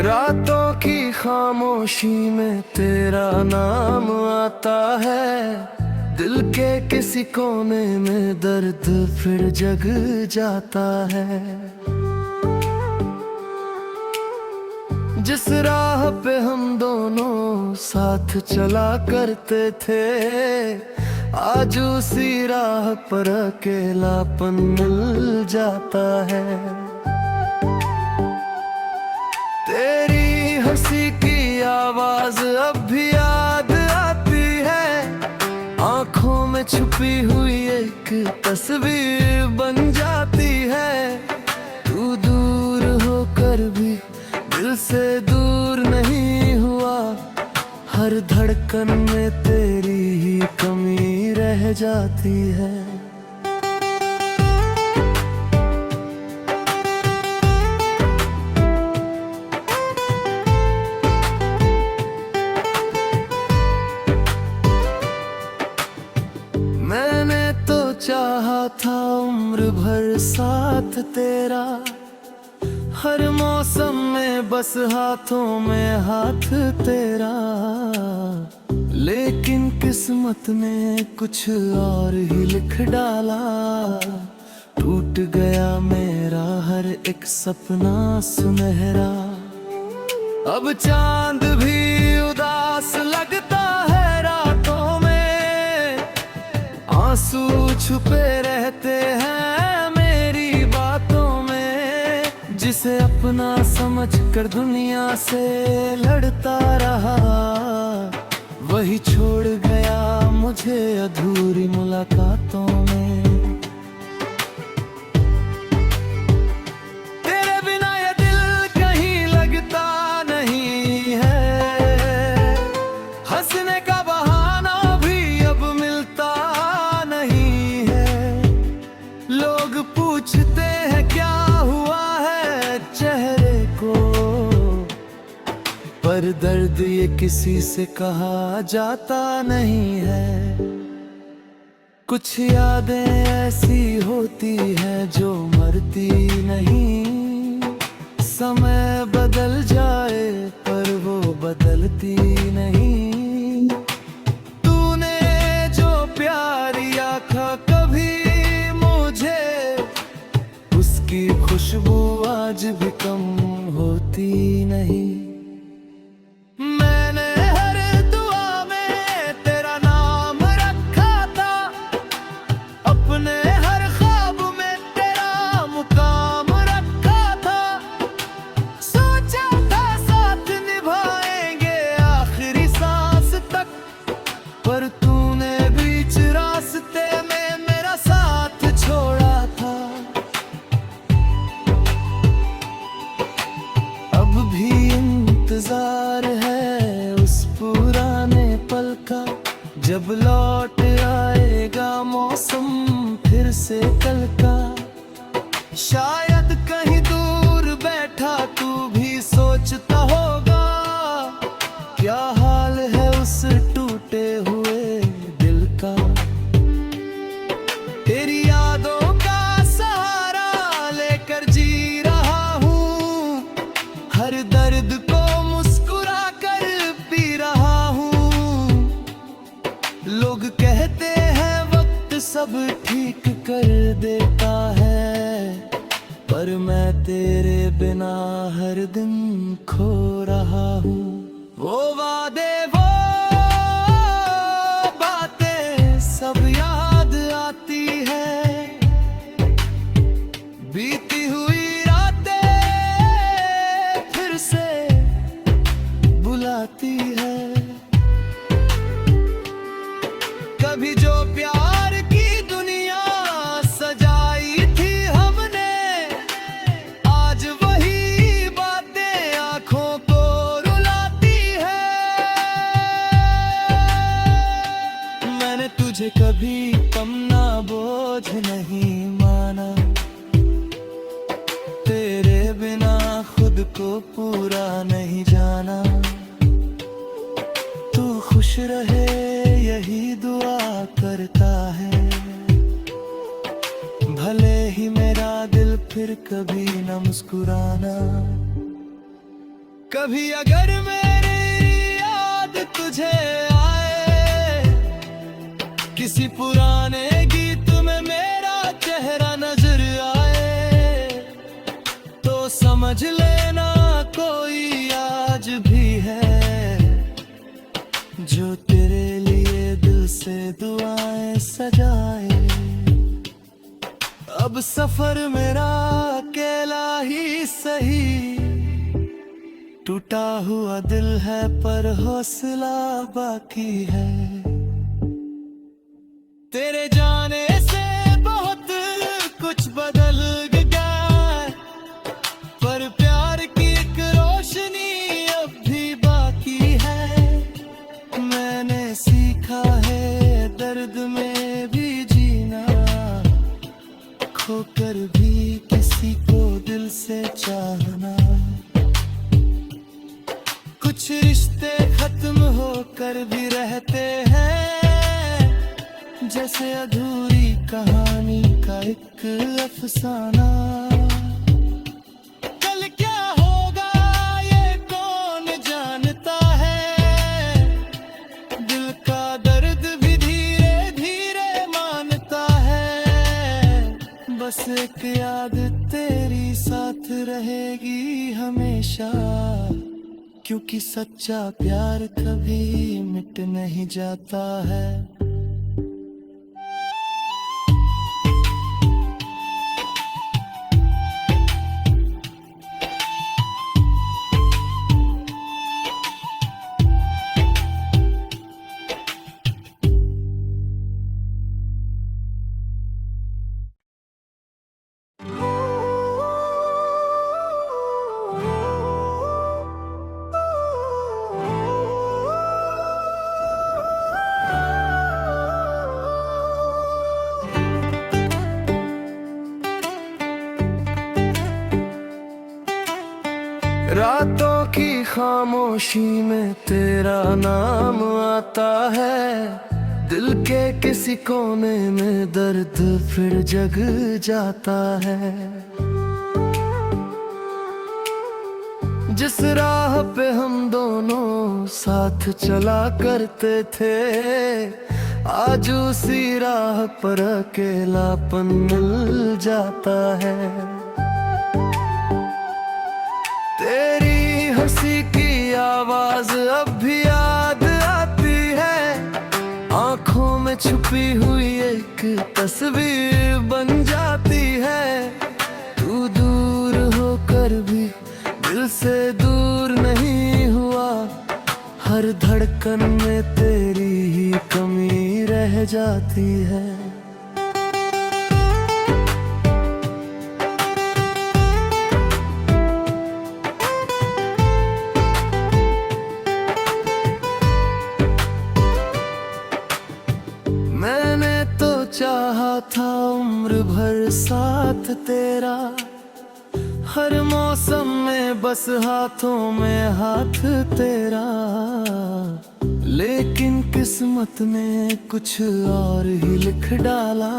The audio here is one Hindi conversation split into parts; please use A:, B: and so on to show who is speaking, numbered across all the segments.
A: रातों की खामोशी में तेरा नाम आता है। दिल के किसी कोने में दर्द फिर जग जाता है। जिस राह पे हम दोनों साथ चला करते थे, आज उसी राह पर अकेलापन मिल जाता है। तेरी हंसी की आवाज अब भी याद आती है। आंखों में छुपी हुई एक तस्वीर बन जाती है। तू दूर होकर भी दिल से दूर नहीं हुआ। हर धड़कन में तेरी ही कमी रह जाती है। मैंने तो चाहा था उम्र भर साथ तेरा, हर मौसम में बस हाथों में हाथ तेरा। लेकिन किस्मत ने कुछ और ही लिख डाला। टूट गया मेरा हर एक सपना सुनहरा। अब चांद भी उदास लगता है रातों में। आंसू छुपे रहते हैं मेरी बातों में। जिसे अपना समझकर दुनिया से लड़ता रहा, वही छोड़ गया मुझे अधूरी मुलाकातों में। तेरे बिना ये दिल कहीं लगता नहीं है। हंसने का बहाना भी अब मिलता नहीं है। लोग पूछते हैं क्या हुआ है चेहरे को, पर दर्द ये किसी से कहा जाता नहीं है। कुछ यादें ऐसी होती हैं जो मरती नहीं। समय बदल जाए पर वो बदलती नहीं। तूने जो प्यार किया कभी मुझे, उसकी खुशबू आज भी कम होती नहीं। मैंने हर दुआ में तेरा नाम रखा था। अपने हर ख्वाब में तेरा मुकाम रखा था। सोचा था साथ निभाएंगे आखिरी सांस तक, पर तूने बीच रास्ते में मेरा साथ छोड़ा था। अब भी इंतजार है उस पुराने पल का, जब लौट आएगा मौसम फिर से कल का। शायद कहीं दूर बैठा तू भी सोचता होगा, क्या हाल है उस टूटे हुए दिल का। तेरी यादों का सहारा लेकर जी रहा हूँ। हर दर्द को मुस्कुरा कर पी रहा हूँ। लोग कहते हैं वक्त सब ठीक कर देता है, पर मैं तेरे बिना हर दिन खो रहा हूँ। वो वादे वो बातें सब याद आती है। बीती हुई रातें फिर से बुलाती है। कभी जो प्यार की दुनिया सजाई थी हमने, आज वही बातें आंखों को रुलाती है। मैंने तुझे कभी कम ना बोझ नहीं माना। तेरे बिना खुद को पूरा नहीं जाना। तू खुश रहे यही दुआ करता है। भले ही मेरा दिल फिर कभी न मुस्कुराना। कभी अगर मेरी याद तुझे आए, किसी पुराने गीत में मेरा चेहरा नजर आए, तो समझ लेना कोई आज भी है जो तेरे लिए दिल से दुआएं सजाए। अब सफर मेरा अकेला ही सही, टूटा हुआ दिल है पर हौसला बाकी है। तेरे जाने से बहुत कुछ बदल गया, पर प्यार की एक रोशनी अब भी बाकी है। मैंने सीखा है दर्द में भी जीना, खोकर भी किसी को दिल से चाहना। कुछ रिश्ते खत्म होकर भी रहते हैं, जैसे अधूरी कहानी का एक अफसाना। कल क्या होगा ये कौन जानता है, दिल का दर्द भी धीरे धीरे मानता है। बस एक याद तेरी साथ रहेगी हमेशा, क्योंकि सच्चा प्यार कभी मिट नहीं जाता है। रातों की खामोशी में तेरा नाम आता है, दिल के किसी कोने में दर्द फिर जग जाता है। जिस राह पे हम दोनों साथ चला करते थे, आज उसी राह पर अकेलापन मिल जाता है। तेरी हंसी की आवाज अब भी याद आती है, आंखों में छुपी हुई एक तस्वीर बन जाती है। तू दूर होकर भी दिल से दूर नहीं हुआ, हर धड़कन में तेरी ही कमी रह जाती है। मैंने तो चाहा था उम्र भर साथ तेरा, हर मौसम में बस हाथों में हाथ तेरा। लेकिन किस्मत ने कुछ और ही लिख डाला,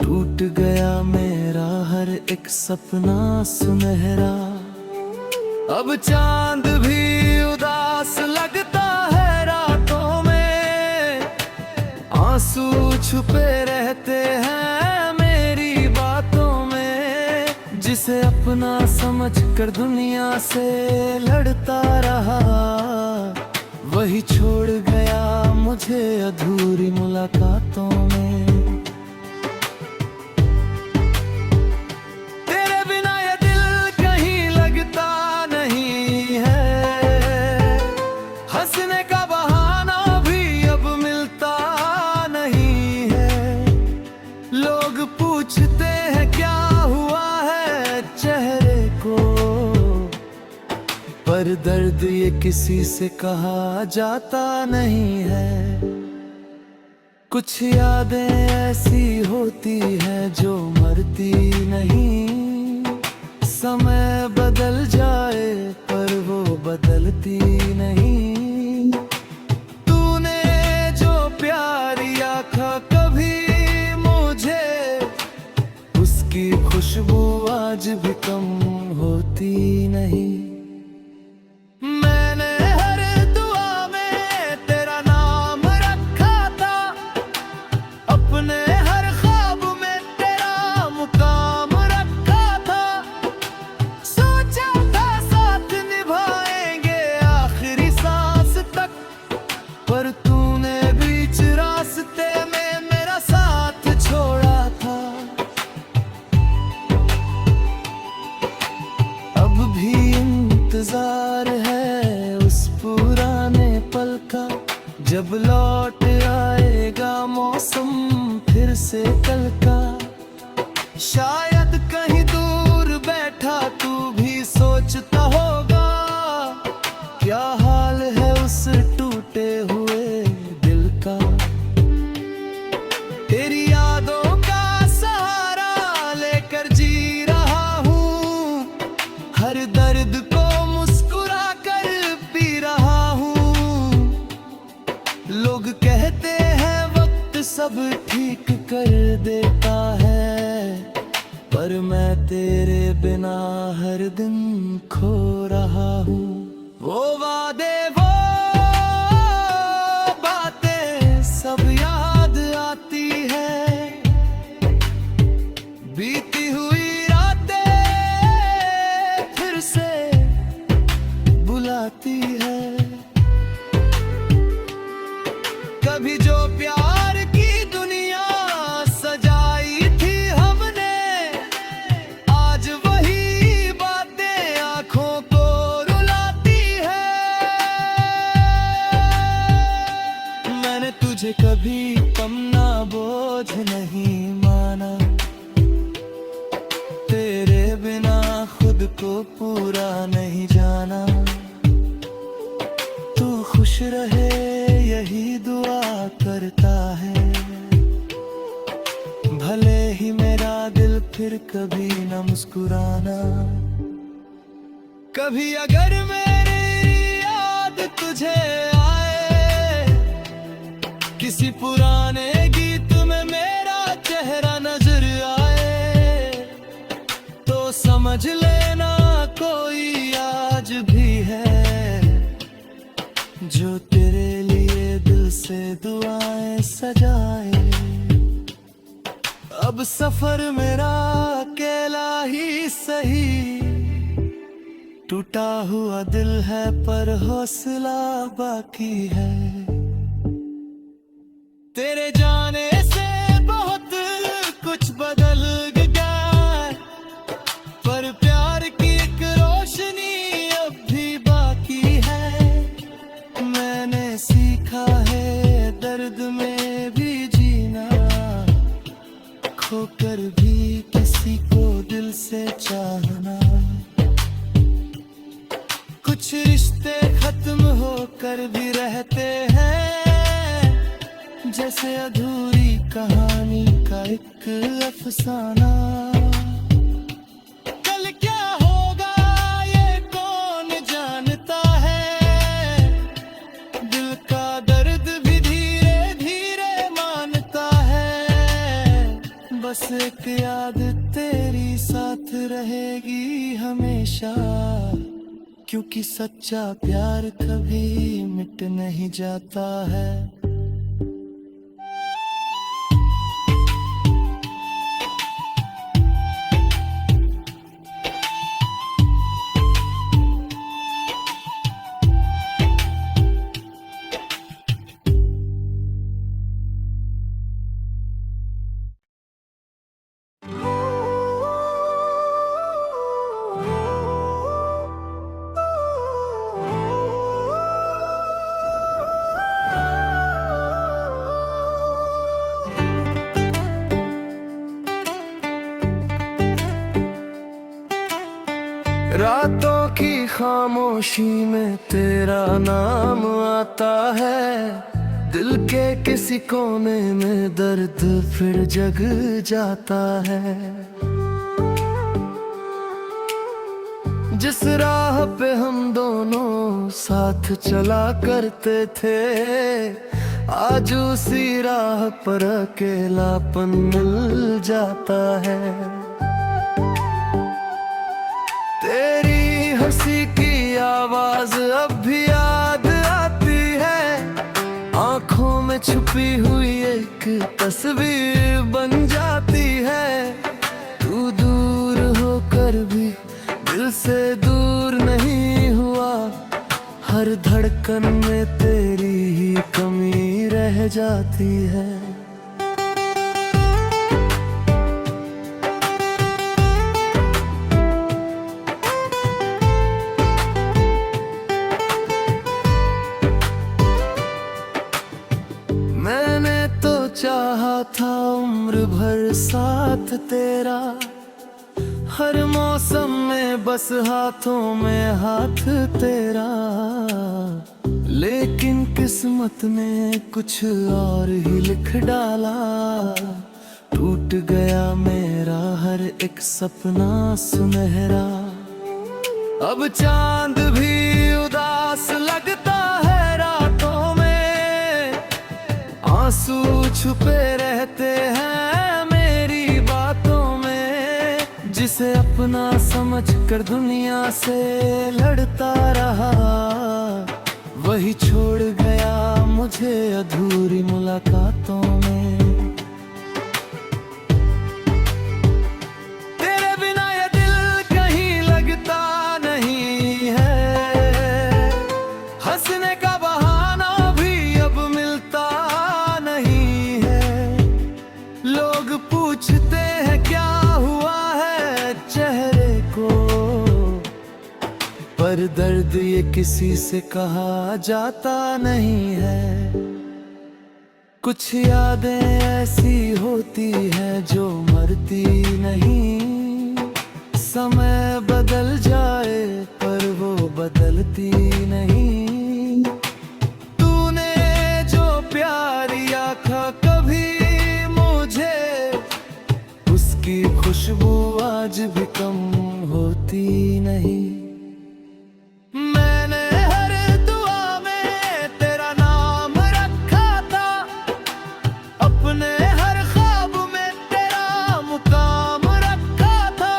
A: टूट गया मेरा हर एक सपना सुनहरा। अब चांद भी उदास लगता है रातों में, आंसू छुपे रहते हैं मेरी बातों में। जिसे अपना समझकर दुनिया से लड़ता रहा, वही छोड़ गया मुझे अधूरी मुलाकातों में। तेरे बिना ये दिल कहीं लगता नहीं है, हंसने का बहाना भी अब मिलता नहीं है। लोग पूछते हैं क्या हुआ है चेहरे को, पर दर्द ये किसी से कहा जाता नहीं है। कुछ यादें ऐसी होती हैं जो मरती नहीं, समय बदल जाए पर वो बदलती नहीं। तूने जो प्यार आँखा कभी मुझे, उसकी खुशबू आज भी कम होती नहीं। शायद कहीं दूर बैठा तू भी सोचता होगा, क्या हाल है उस टूटे हुए दिल का। तेरी यादों का सहारा लेकर जी रहा हूँ, हर दर्द को मुस्कुरा कर पी रहा हूँ। लोग कहते हैं वक्त सब ठीक कर देता है, पर मैं तेरे बिना हर दिन खो रहा हूँ। वो वादे वो बातें सब याद आती है, बीती हुई रातें फिर से बुलाती है। कभी जो प्यार की दुनिया सजाई थी हमने, आज वही बातें आंखों को रुलाती है। मैंने तुझे कभी कमना बोझ नहीं माना, तेरे बिना खुद को पूरा नहीं जाना। तू खुश रहे यही दुआ करता है, भले ही मेरा दिल फिर कभी न मुस्कुराना। कभी अगर मेरी याद तुझे आए, किसी पुराने गीत में मेरा चेहरा नजर आए, तो समझ लेना कोई आज भी है जो तेरे लिए दिल से दुआएं सजाए। अब सफर मेरा अकेला ही सही, टूटा हुआ दिल है पर हौसला बाकी है। तेरे जाने से बहुत कुछ बदल गया, पर प्यार की एक रोशनी अब भी बाकी है। मैंने सीखा है दर्द में भी जीना, खोकर भी किसी को दिल से चाहना। कुछ रिश्ते खत्म होकर भी रहते हैं, जैसे अधूरी कहानी का एक अफसाना। कल क्या होगा ये कौन जानता है, दिल का दर्द भी धीरे धीरे मानता है। बस एक याद तेरी साथ रहेगी हमेशा, क्योंकि सच्चा प्यार कभी मिट नहीं जाता है। रातों की खामोशी में तेरा नाम आता है, दिल के किसी कोने में दर्द फिर जग जाता है। जिस राह पे हम दोनों साथ चला करते थे, आज उसी राह पर अकेलापन मिल जाता है। तेरी हंसी की आवाज अब भी याद आती है, आंखों में छुपी हुई एक तस्वीर बन जाती है। तू दूर होकर भी दिल से दूर नहीं हुआ, हर धड़कन में तेरी ही कमी रह जाती है। मैंने तो चाहा था उम्र भर साथ तेरा, हर मौसम में बस हाथों में हाथ तेरा, लेकिन किस्मत ने कुछ और ही लिख डाला। टूट गया मेरा हर एक सपना सुनहरा, अब चांद भी उदास लगता है रातों में। आंसू छुपे रहते हैं मेरी बातों में, जिसे अपना समझ कर दुनिया से लड़ता रहा, वही छोड़ गया मुझे अधूरी मुलाकातों में। तेरे बिना ये दिल कहीं लगता नहीं है, हंसने का बहाना भी अब मिलता नहीं है। लोग पूछते हैं क्या हुआ है चेहरे को, पर दर्द ये किसी से कहा जाता नहीं है। कुछ यादें ऐसी होती हैं जो मरती नहीं, समय बदल जाए पर वो बदलती नहीं। तूने जो प्यार रखा कभी मुझे, उसकी खुशबू आज भी कम होती नहीं। मैंने हर दुआ में तेरा नाम रखा था, अपने हर ख्वाब में तेरा मुकाम रखा था।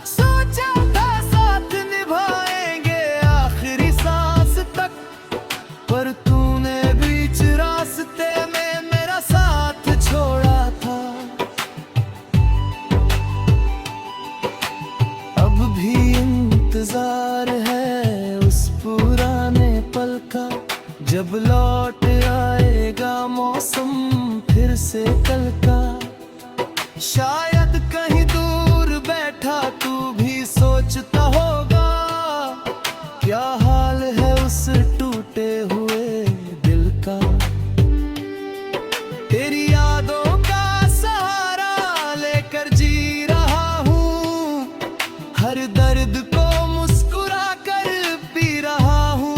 A: सोचा था साथ निभाएंगे आखिरी सांस तक, पर तूने बीच रास्ते में मेरा साथ छोड़ा था। अब भी इंतजार है उस पुराने पल का, जब लौट आएगा मौसम फिर से कल का। शायद कहीं दूर बैठा तू भी सोचता होगा, क्या हाल है उस टूटे हुए दिल का। तेरी यादों का सहारा लेकर जी रहा हूँ, हर दर्द को मुस्कुरा कर पी रहा हूँ।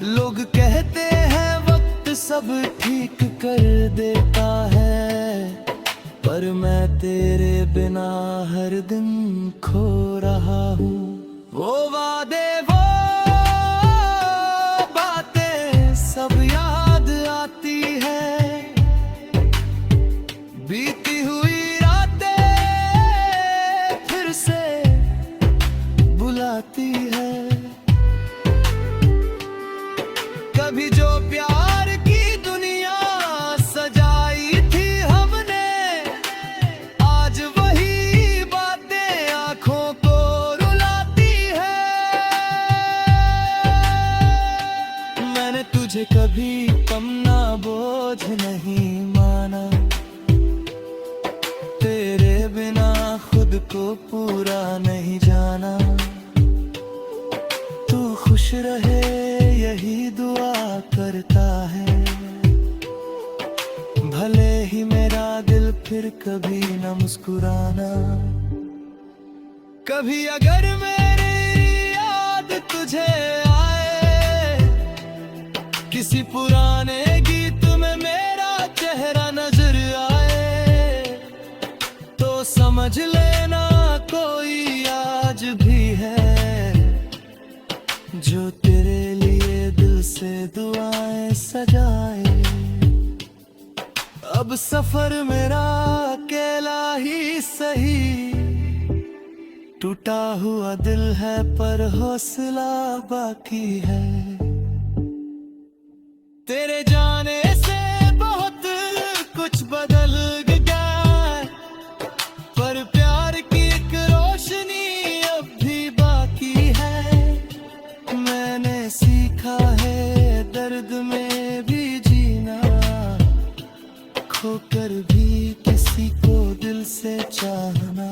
A: लोग कहते हैं वक्त सब ठीक कर देता है, पर मैं तेरे बिना हर दिन खो रहा हूँ। वो वादे वो बातें सब याद आती है, बीती हुई रातें फिर से बुलाती है। कभी जो प्यार की दुनिया सजाई थी हमने, आज वही बातें आंखों को रुलाती है। मैंने तुझे कभी कम ना बोझ नहीं माना, तेरे बिना खुद को पूरा नहीं जाना। तू खुश रहे यही दुआ करता है, भले ही मेरा दिल फिर कभी न मुस्कुराना। कभी अगर मेरी याद तुझे आए, किसी पुराने गीत में मेरा चेहरा नजर आए, तो समझ लेना कोई आज भी है जो तेरे लिए दिल से दुआएं सजाए। अब सफर मेरा अकेला ही सही, टूटा हुआ दिल है पर हौसला बाकी है। तेरे जाने से बहुत कुछ बदल गया, पर प्यार की एक रोशनी अब भी बाकी है। मैंने सीखा है दर्द में भी जीना, खोकर भी किसी को दिल से चाहना।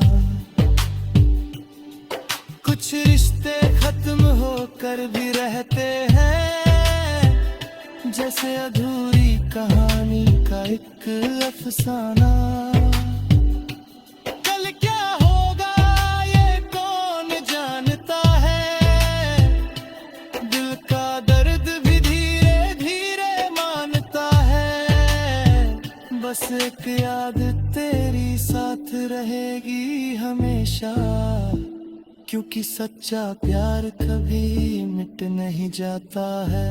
A: कुछ रिश्ते खत्म होकर भी रहते हैं, जैसे अधूरी कहानी का एक अफसाना। कल बस एक याद तेरी साथ रहेगी हमेशा, क्योंकि सच्चा प्यार कभी मिट नहीं जाता है।